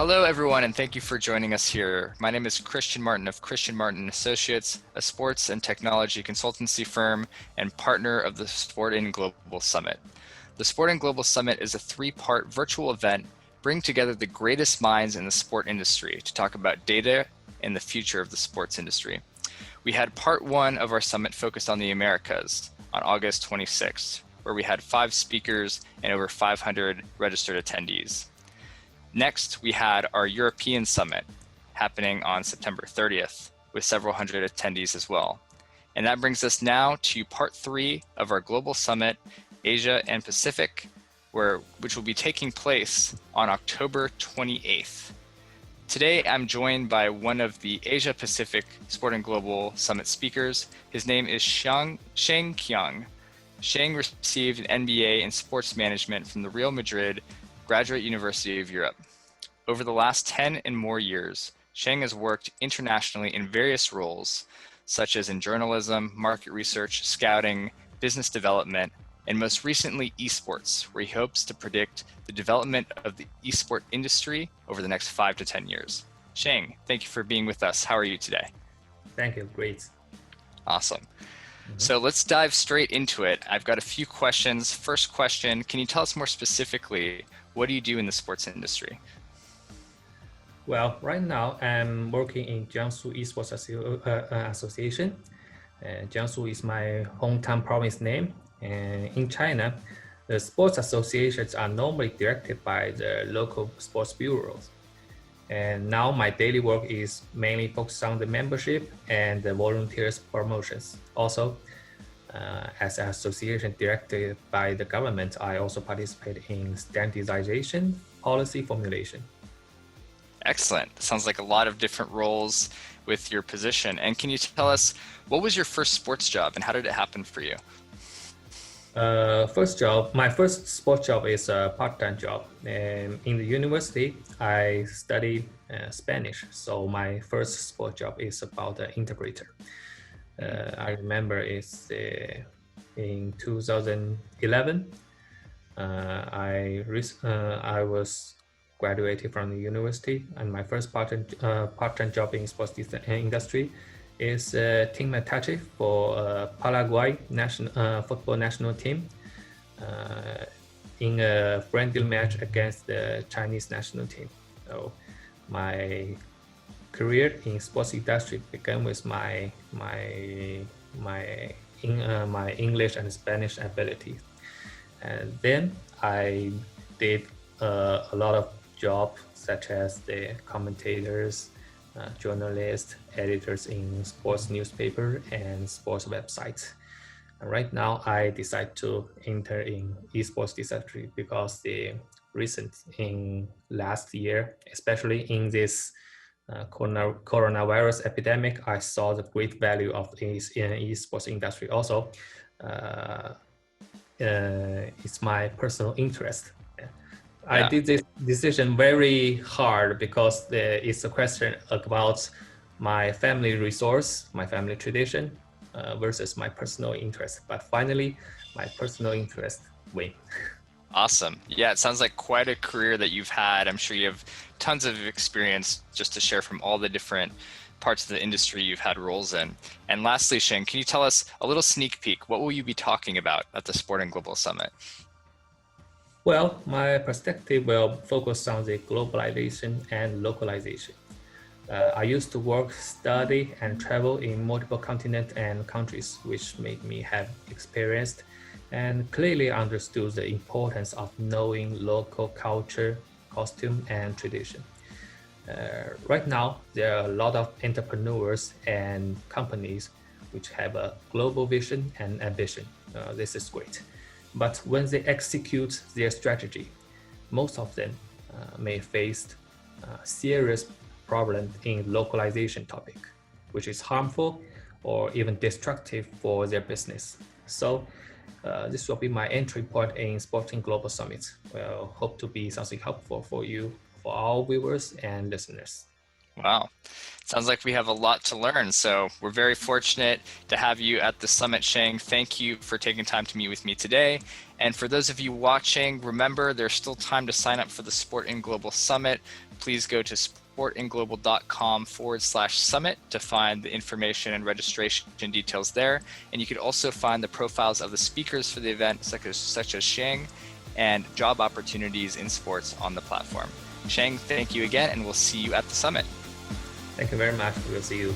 Hello, everyone, and thank you for joining us here. My name is Christian Martin of Christian Martin Associates, a sports and technology consultancy firm and partner of the SportIn Global Summit. The SportIn Global Summit is a three-part virtual event bringing together the greatest minds in the sport industry to talk about data and the future of the sports industry. We had part one of our summit focused on the Americas on August 26th, where we had 5 speakers and over 500 registered attendees. Next, we had our European Summit happening on September 30th with several hundred attendees as well. And that brings us now to part 3 of our Global Summit, Asia and Pacific, which will be taking place on October 28th. Today, I'm joined by one of the Asia Pacific SportIn Global Summit speakers. His name is Qiang Sheng. Sheng received an MBA in sports management from the Real Madrid Graduate University of Europe. Over the last 10 and more years, Sheng has worked internationally in various roles, such as in journalism, market research, scouting, business development, and most recently, esports, where he hopes to predict the development of the esport industry over the next 5 to 10 years. Sheng, thank you for being with us. How are you today? Thank you. Great. Awesome. So let's dive straight into it. I've got a few questions. First question, can you tell us more specifically, what do you do in the sports industry? Well, right now I'm working in Jiangsu E-Sports Association. Jiangsu is my hometown province name. And in China, the sports associations are normally directed by the local sports bureaus. And now my daily work is mainly focused on the membership and the volunteers promotions. Also, as an association directed by the government, I also participate in standardization policy formulation. Excellent. Sounds like a lot of different roles with your position. And can you tell us, what was your first sports job and how did it happen for you? My first sports job is a part-time job. And in the university, I studied Spanish. So my first sports job is about an integrator. I remember it's in 2011. I was graduated from the university, and my first part-time job in sports industry is team manager for Paraguay football national team in a friendly match against the Chinese national team. So my career in sports industry began with my English and Spanish ability, and then I did a lot of jobs such as the commentators, journalists, editors in sports newspaper and sports websites. And right now, I decide to enter in esports industry because in last year, especially in this coronavirus epidemic, I saw the great value of esports industry. Also, it's my personal interest. I did this decision very hard because it's a question about my family resource, my family tradition versus my personal interest. But finally, my personal interest win. Awesome. Yeah, it sounds like quite a career that you've had. I'm sure you have tons of experience just to share from all the different parts of the industry you've had roles in. And lastly, Sheng, can you tell us a little sneak peek? What will you be talking about at the SportIn Global Summit? Well, my perspective will focus on the globalization and localization. I used to work, study, and travel in multiple continents and countries, which made me have experienced and clearly understood the importance of knowing local culture, costume, and tradition. Right now, there are a lot of entrepreneurs and companies which have a global vision and ambition. This is great. But when they execute their strategy, most of them may face serious problems in localization topic, which is harmful or even destructive for their business. So this will be my entry point in SportIn Global Summit. Well, hope to be something helpful for you, for our viewers and listeners. Wow. Sounds like we have a lot to learn. So we're very fortunate to have you at the Summit, Sheng. Thank you for taking time to meet with me today. And for those of you watching, remember there's still time to sign up for the SportIn Global Summit. Please go to sportinglobal.com/summit to find the information and registration details there. And you can also find the profiles of the speakers for the event, such as Sheng, and job opportunities in sports on the platform. Sheng, thank you again, and we'll see you at the summit. Thank you very much. We'll see you.